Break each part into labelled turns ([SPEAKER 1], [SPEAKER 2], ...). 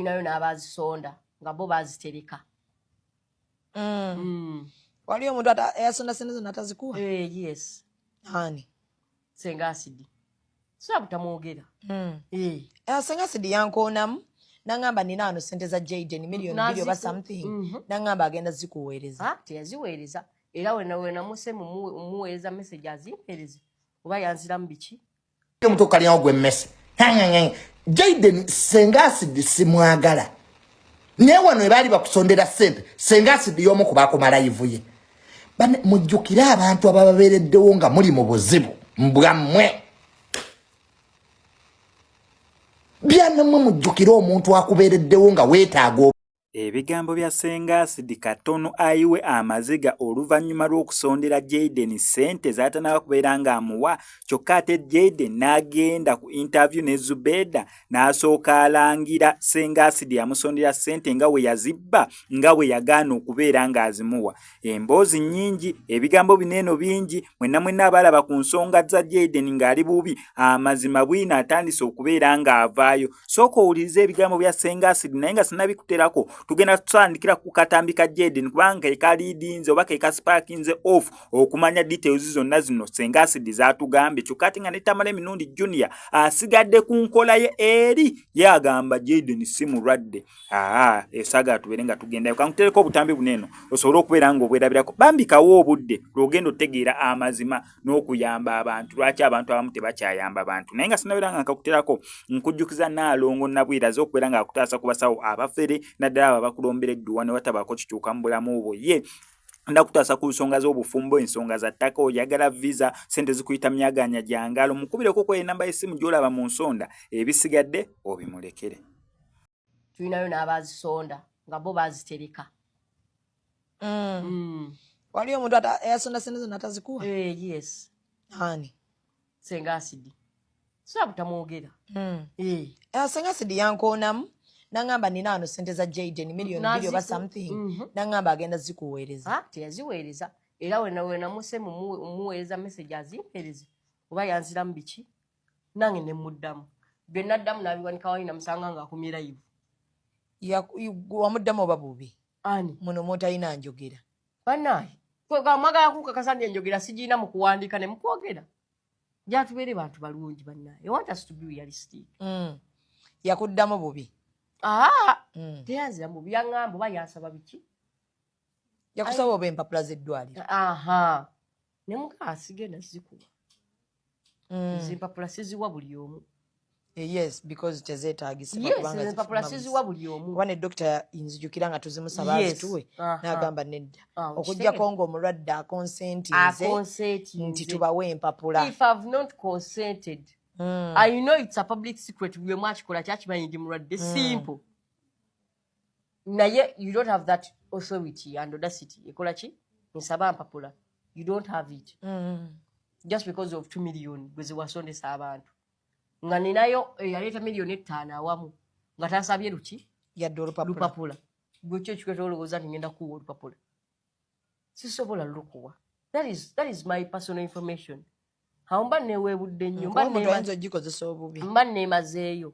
[SPEAKER 1] tulinayo n'abazisonda nga bo bazitereka.
[SPEAKER 2] Waliyo omuntu eyasonda sente zonna atazikuwa?
[SPEAKER 1] Yes.
[SPEAKER 2] Ani?
[SPEAKER 1] Senga asidi. Sobola butamwogera.
[SPEAKER 2] Senga asidi yankoonamu nangamba nina ano sente za JAYDEN million 2 oba something. Nangamba agenda zikuweereza.
[SPEAKER 1] Teyaziweereza. Era wena muse muweereza message azimpereze. Oba yanziramu biki?
[SPEAKER 3] Omuntu kalyawo gwe messe. JAYDEN Senga asidi simwagala. Naye wano ebaali bakusondera sente Senga asidi y'omu ku baakoma live ye. Mujjukira abantu abababeereddewo nga muli mu buzibu mbwammwe. Byanamwe mujjukira omuntu akubeereddewo nga weetaaga.
[SPEAKER 4] Ebigambo bya Senga asidi katono ayiwe amaziga oluvannyuma lw'okusondera JAYDEN sente z'atanaba kubeera ng'amuwa, kyokka ate JAYDEN n'agenda ku interview ne Zubeda n'asooka alangira Senga asidi yamusondera sente nga we yazibba, nga we yagaana okubeera ng'azimuwa. Emboozi nnyingi, ebigambo bineeno bingi, mwenna abalaba ku nsonga za JAYDEN ng'ali bubi, amazima bwina atandise okubeera ng'avaayo. Sooka owulirize ebigambo bya Senga asidi naye nga sinabikuterako. Tugenda tutandikira ku katambi ka JAYDEN kubanga ekaliidinze oba ekasparkinze off okumanya details zonna zino Senga asidi zaatugambye. Kyokka ate nga ne Tamale Mirundi Junior asigadde ku nkola ye eri yagamba JAYDEN simulwadde. Esaga tubeere nga tugendayo. Kankutereko obutambi buneeno osobola okubeera ng'obwerabirako. Bambikawo obudde lw'ogenda otegeera amazima n'okuyamba abantu. Lwaki abantu abamu tebakyayamba abantu? Naye nga sinabeera nga nkakuterako nkujjukiza Naalongo Nabwiraze okubeera nga akutaasa ku basawo abafere naddala bakulombera edduwa ne watabaako kikyuka mu bulamu bwo ye. Ndakutaasa ku nsonga z'obufumbo, ensonga za ttaka, oyagala visa, sente zikuyita myaganya gya ngalo. Mukubireko ku enamba y'essimu gy'olaba mu nsonda, ebisigadde obimulekere.
[SPEAKER 1] Tulinayo n'abazisonda nga bo bazitereka.
[SPEAKER 2] Waliyo omuntu eyasonda sente zonna atazikuwa?
[SPEAKER 1] Yes.
[SPEAKER 2] Ani?
[SPEAKER 1] Senga asidi. Sobola butamwogera.
[SPEAKER 2] Senga asidi yankoonamu nangamba nina ano sente za JAYDEN million 2 oba something. Nangamba agenda zikuweereza.
[SPEAKER 1] Teyaziweereza. Era wena muse muweereza message azimpereze. Oba yanziramu biki? Nange ne muddamu. Bye naddamu n'abiwanika wali namusanga ng'akumye live.
[SPEAKER 2] Wamuddamu oba bubi?
[SPEAKER 1] Ani?
[SPEAKER 2] Muno motalina njogera.
[SPEAKER 1] Banaye. Mwagala kukakasa njogera sigiina mu kuwandiika ne mukwogera. Gyatubeere bantu balungi banaye. You want us to be realistic.
[SPEAKER 2] Yakuddamu bubi?
[SPEAKER 1] Teyanzira mu byangamba oba yansaba biki?
[SPEAKER 2] Yakusaba oba empapula z'eddwaliro?
[SPEAKER 1] Ne muka sigenda zikuwa. Empapula siziwa buli omu.
[SPEAKER 2] Yes, because tezeetagisibwa
[SPEAKER 1] kubanga empapula siziwa buli omu.
[SPEAKER 2] Kuba ne dokita nzijukira nga tuzimusaba azituwe n'agamba nedda. Okuggyako ng'omulwadde akonsentinze nti tubawe empapula.
[SPEAKER 1] If I've not consented, I know it's a public secret. We much kola chachimanyi ndi mulwadde simple. Naye you don't have that authority and audacity. Ekola ki? Nsaba mpapula. You don't have it. Just because of 2 million gwezi wasondesa abantu. Nga ninayo yaleta million 5 awamu. Nga tasabye luki?
[SPEAKER 2] Yadde olupapula.
[SPEAKER 1] Gwe kyo kikweta olowooza nti ngenda kuwa olupapula. Sisobola lukuwa. That is my personal information. Mba neweebudde nnyo. Mba neemazeeyo.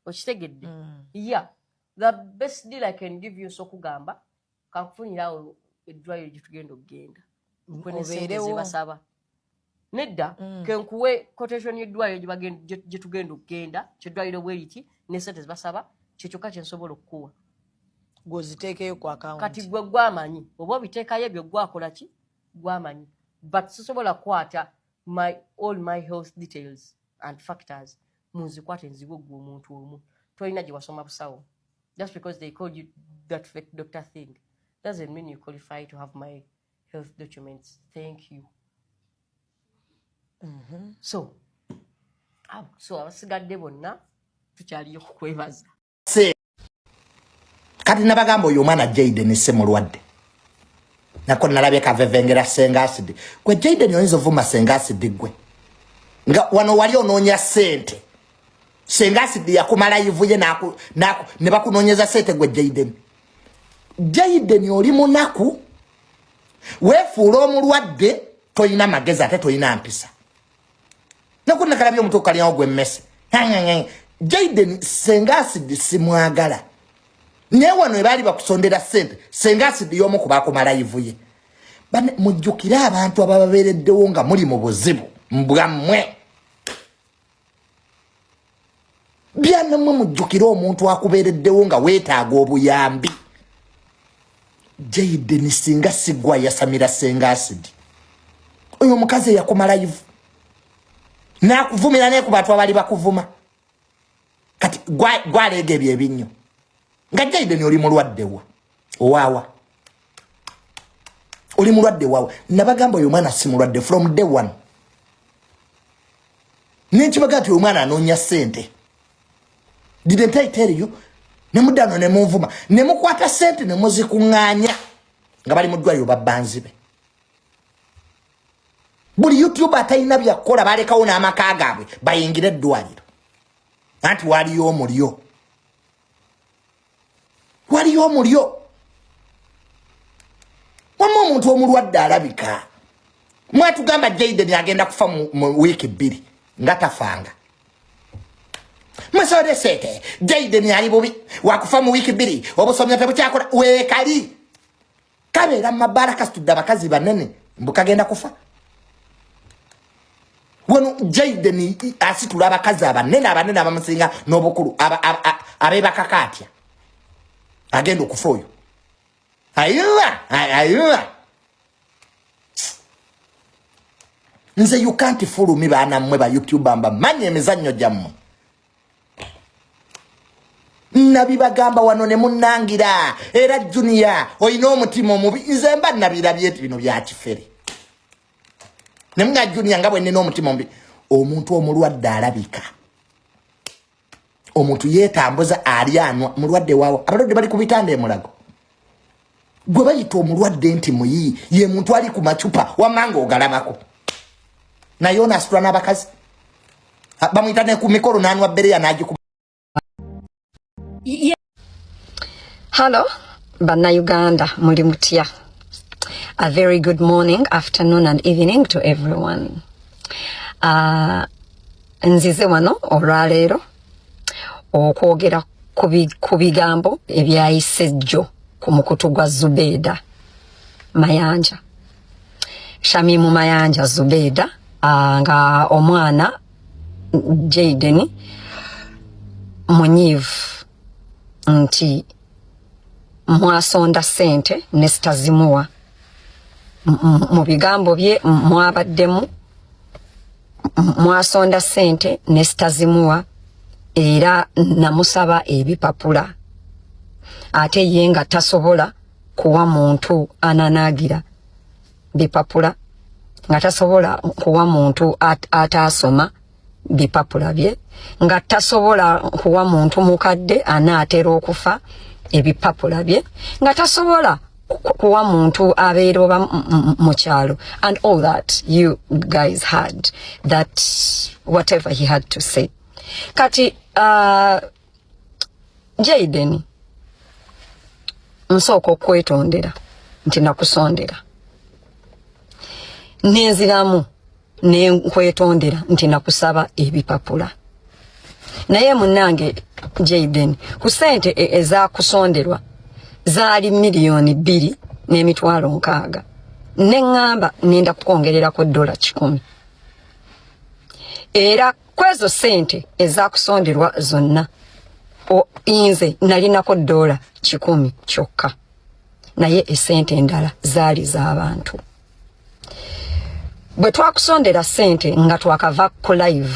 [SPEAKER 1] Okitegedde? Yeah. The best deal I can give you sokugamba kankufunirawo eddwaliro gye tugenda okugenda. Obeerewo. Nedda kenkuwe quotation y'eddwaliro gye tugenda okugenda kyeddwaliro bwe liti ne sente zibasaba kyekyoka kye nsobola okukuwa.
[SPEAKER 2] Gw'oziteekeyo ku account.
[SPEAKER 1] Kati gwe gwamanyi oba obiteekayo ebyo gwakola ki? Gwamanyi. But sisobola kukwata all my health details and factors munzikwate nziwe gwe omuntu omu. Tolina gye wasoma busawo. Just because they called you that fake doctor thing doesn't mean you qualify to have my health documents. Thank you. So abasigadde bonna tukyaliyo kukwebaza.
[SPEAKER 3] Kati nabagamba oyo omwana JAYDEN simulwadde. Nako nalabye kavevengera Senga asidi. Gwe JAYDEN oyinza ovuma Senga asidi gwe. Nga wano wali onoonya sente. Senga asidi yakumala yivuye ne bakunoonyeza sente gwe JAYDEN. JAYDEN oli munaku. Weefuula omulwadde toyina magezi ate toyina mpisa. Nako nakalabye omuntu kalyawo gwe messe. Jayden Senga Acid simwagala. Ne wano ebali bakusondera sente. Senga Acid yomu kubako live ye. Bane mujjukira abantu abababereddewo nga muli mu buzibu mbwammwe. Byana mwe mujjukira omuntu akubereddewo nga weetaaga obuyambi. Jayden singa sigwa yasamira Senga Acid. Oyo mukazi yakoma live. Na kuvumira ne ku bantu abali bakuvuma. Kati gwalege byebinyo. Nga Jayden oli mulwaddewa. Owawa. Oli mulwadde wawa. Nabagamba oyo mwana simulwadde from day one. Nenchibagati oyo mwana anonya sente. Didn't I tell you? Nemudano ne muvuma. Nemukwata sente ne muzikunganya. Nga bali mudwaliro babbanzibe. Buli YouTube atayina byakola balekawo n'amaka gaabwe bayingire eddwaliro. Anti waliyo omulyo. Waliyo omulyo. Wamma omuntu omulwadde alabika. Mwatugamba Jayden agenda kufa mu wiki 2 nga tafanga. Masode sete Jayden ali bubi wakufa mu wiki 2 obusomya tebukyakola weekali. Kabeera mabaraka studda bakazi banene mbukagenda kufa. Wano Jayden asitula abakazi abanene abamusinga n'obukulu abeba kakatya. Agenda okufa oyo. Ayuwa. Nze you can't fool me bana mwe ba YouTube amba manye emizannyo gyammwe. Nabibagamba wano ne munnangira era Junior oyina omutima omubi nze mba nabirabye bino bya kifere. Nemnga Junior nga bwe nina omutima omubi omuntu omulwadde alabika. Omuntu yeetambuza alyanwa mulwadde waawo abalwadde bali ku bitanda emulago. Gwe bayita omulwadde nti muyi ye muntu ali ku macupa wamanga ogalabako. Na yona asitula n'abakazi. Bamuyita ne ku mikolo n'anwa bbereya n'agikuba.
[SPEAKER 5] Hello, Bana Uganda, muli mutya. A very good morning, afternoon and evening to everyone. Nzize wano olwaleero okwogera ku bigambo ebyayise jjo ku mukutu gwa Zubeda Mayanja. Shamimu Mayanja Zubeda nga omwana Jayden munyivu nti mwasonda sente nesitazimuwa. Mu bigambo bye mwabaddemu mwasonda sente nesitazimuwa era namusaba ebipapula ate ye nga tasobola kuwa muntu ananagira bipapula nga tasobola kuwa muntu atasoma bipapula bye nga tasobola kuwa muntu mukadde anaatera okufa ebipapula bye nga tasobola kuwa muntu abeera oba mu kyalo and all that you guys had that whatever he had to say. Kati Jayden nsooka okwetondera nti nakusondera nenziramu nenkwetondera nti nakusaba ebipapula naye munange Jayden ku sente ezakusonderwa zaali miliyoni 2 n'emitwalo 6 neŋŋamba nenda kukongererako $10 era kwezo sente ezakusonderwa zonna inze nalinako $10 kyokka naye esente endala zaali z'abantu. Bwe twakusondera sente nga twakava ku live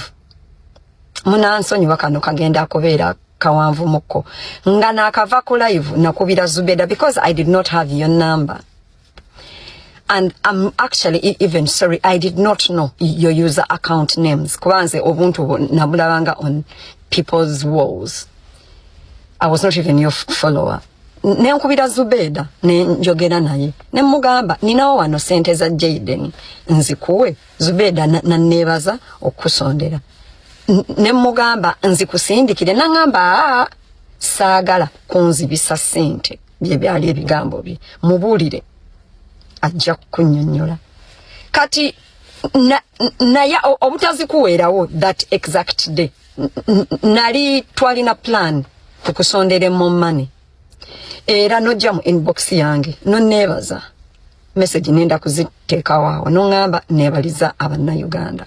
[SPEAKER 5] munansonyiwa kano kagenda kubeera kawanvu mukko nga nakava ku live nakubira Zubeda because I did not have your number and I'm actually even sorry I did not know your user account names kubanze obuntu nabulabanga on people's walls. I was not even your follower. Nenkubira Zubeda nenjogera naye nemugamba ninawo wano sente za Jayden nzikuwe Zubeda nanebaza okusondera nemugamba nzikusindikire nangamba saagala kunzibisa sente bye byali ebigambo bye mubulire ajja kunnyonnyola kati naye obutazikuweerawo that exact day nali twalina plan tukusondere mu money era nojja mu inbox yange nebaza message nenda kuziteeka waawo ngamba nebaliza Uganda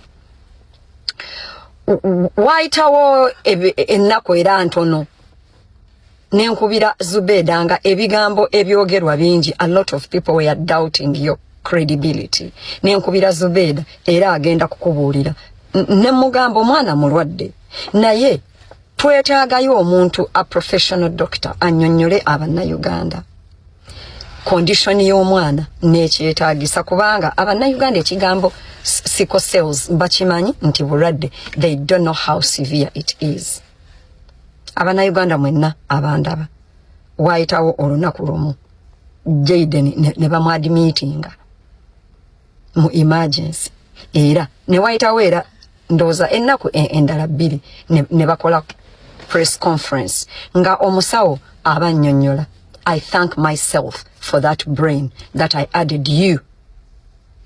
[SPEAKER 5] waitawo ennaku era ntono nenkubira Zubeda nga ebigambo ebyogerwa bingi. A lot of people were doubting your credibility. Nenkubira Zubeda era agenda kukubuulira ne mugambo Omwana mulwadde naye twetaagayo omuntu a professional doctor annyonnyole Uganda condition y'omwana nekyetaagisa kubanga Uganda ekigambo sickle cells bakimanyi nti bulwadde. They don't know how severe it is. Uganda mwenna abandaba waitawo olunaku lumu Jayden ne bamwadmitinga mu emergency era ne waitawo era ndoza ennaku endala bbiri ne bakola press conference nga omusawo abannyonnyola. I thank myself for that brain that I added you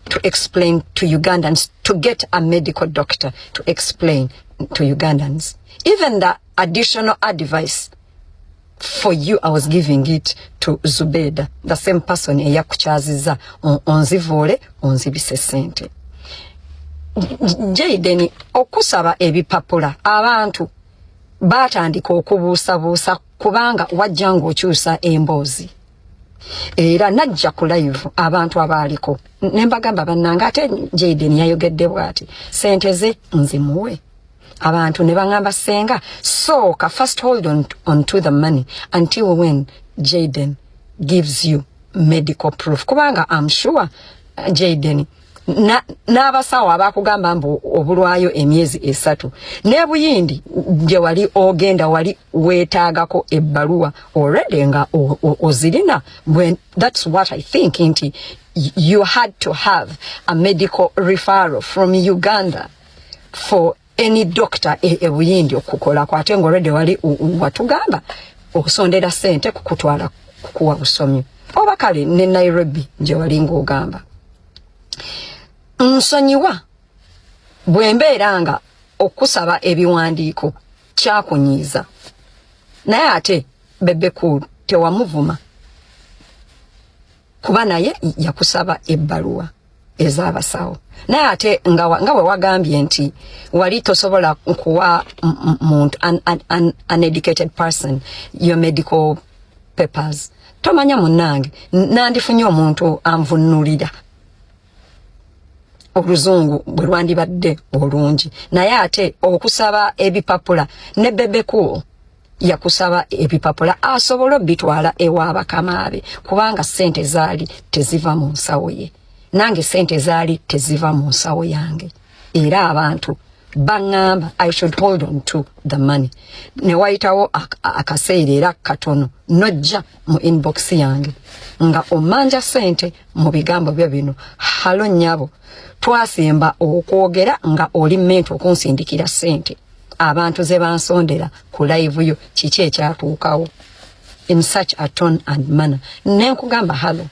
[SPEAKER 5] to explain to Ugandans, to get a medical doctor to explain to Ugandans. Even the additional advice for you, I was giving it to Zubeda, the same person eyakuchaziza onzivole onzibise sente. Jayden okusaba ebipapula abantu batandika okubuusabuusa kubanga wajjangu okyusa emboozi. Era najja ku live abantu abaliko nembagamba bannanga ate Jayden yayogedde bwati sente ze nzimuwe. Abantu ne bangamba Senga soka first hold on to the money until when Jayden gives you medical proof. Kubanga I'm sure Jayden n'abasawo abakugamba mbu obulwayo emyezi 3 nebuyindi gye wali ogenda wali weetaagako ebbaluwa already nga ozirina. When that's what I think nti you had to have a medical referral from Uganda for any doctor ebuyindi okukola kwate ngo already wali watugamba okusondera sente kukutwala kukuwa busomyo oba kale ne Nairobi gye wali ng'ogamba. Nsonyiwa bwembeeranga okusaba ebiwandiiko kyakunyiiza naye ate Bebekulu tewamuvuma kuba naye yakusaba ebbaluwa ez'abasawo naye ate nga we wagambye nti wali tosobola kuwa muntu an educated person your medical papers. Tomanya munnange nandifunye omuntu anvunnulira oluzungu bwe lwandibadde olungi naye ate okusaba ebipapula ne Bebekulu yakusaba ebipapula asobola obitwala ewa bakamaabe kubanga sente zaali teziva mu nsawo ye nange sente zaali teziva mu nsawo yange era abantu bangamba I should hold on to the money. Ne waitawo akaseera era katono nojja mu inbox yange nga omanja sente mu bigambo byo bino halo nyabo twasimba okwogera nga oli mento okunsindikira sente abantu ze bansondera ku live yo kiki ekyatuukawo in such a tone and manner. Nenkugamba halo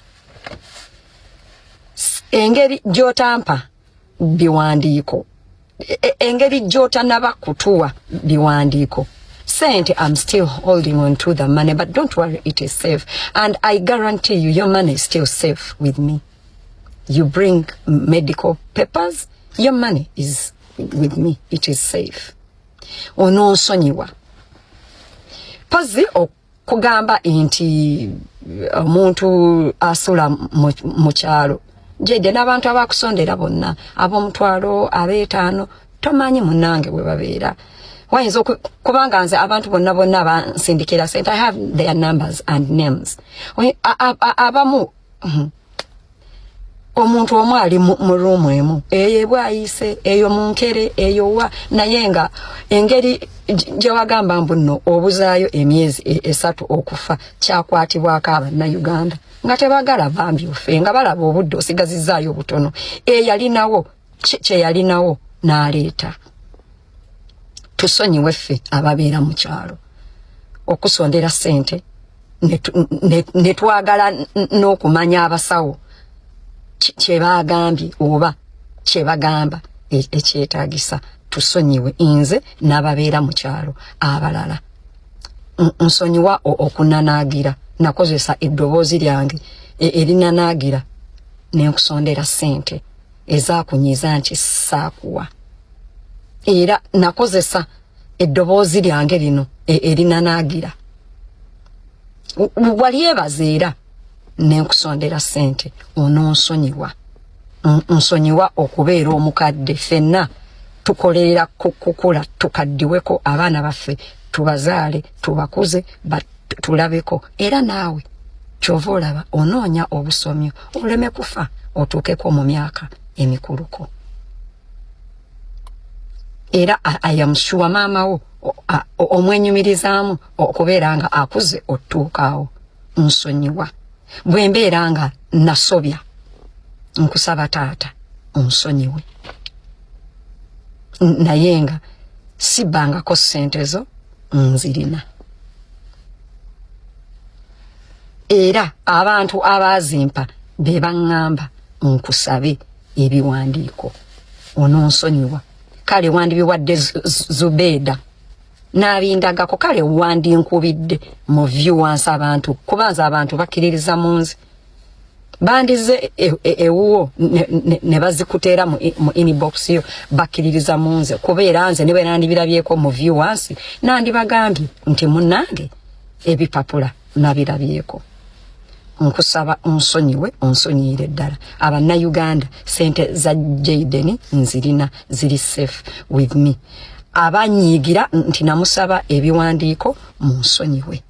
[SPEAKER 5] engeri gyotampa biwandiiko engeri gyotanaba kutuwa biwandiiko sente. I'm still holding on to the money but don't worry, it is safe and I guarantee you your money is still safe with me. You bring medical papers, your money is with me, it is safe. Ononsonyiwa pazi okugamba nti omuntu asula mu kyalo Jayden abantu abakusondera bonna ab'omutwalo ab'etaano tomanyi munnange we babeera wayinza kubanga nze abantu bonna abansindikira sente. I have their numbers and names. Abamu omuntu omu ali mu room emu eyo bwayise eyo munkere eyo wa naye nga engeri gye wagamba mbuno obuzaayo emyezi 3 okufa kyakwatibwako Uganda nga tebagala bambi ofe nga balaba obudde osigazizaayo butono eyalinawo kye yalinawo n'aleeta. Tusonyiwe ffe ababeera mu kyalo okusondera sente ne twagala n'okumanya abasawo kye bagambye oba kye bagamba ekyetaagisa tusonyiwe inze n'ababeera mu kyalo abalala. Nsonyiwa okunanaagira nakozesa eddoboozi lyange erinanaagira ne nkusondera ssente ezaakunyiza nti saakuwa. Era nakozesa eddoboozi lyange lino erinanaagira. Wali ebazeera ne nkusondera ssente ononsonyiwa. Nsonyiwa okubeera omukadde ffenna tukolerera kukula tukaddiweko abaana baffe tubazaale tubakuze tulabeko era naawe kyova olaba onoonya obusomyo oleme kufa otuukeko mu myaka emikuluko. Era ayamushuwa maama wo omwenyumirizaamu okubeera nga akuze otuukaawo. Nsonyiwa bwe mbeera nga nasobya nkusaba taata onsonyiwe naye nga sibbangako ssente zo nzirina. Era abantu abaazimpa be baŋŋamba nkusabe ebiwandiiko ononsonyiwa. Kale wandibiwadde Zubeeda n'abindagako kale wandinkubidde mu viewers abantu kubanza abantu bakkiririza munzi bandize ewuwo ne bazikuteera mu inbox yo bakkiririza munze kubeera nze niwe nandibirabyeko mu viewers nandibagambye nti munnange ebipapula nabirabyeko. Nkusaba onsonyiwe onsonyiire ddala. Abannayuganda ssente za Jayden nzirina ziri safe with me. Abanyiigira nti namusaba ebiwandiiko munsonyiwe.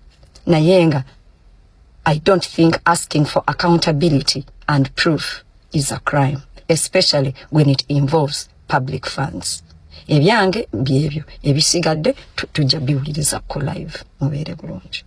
[SPEAKER 5] Naye nga I don't think asking for accountability and proof is a crime, especially when it involves public funds. Ebyange byebyo ebisigadde tujja biwuliriza ko live mubeere bulungi.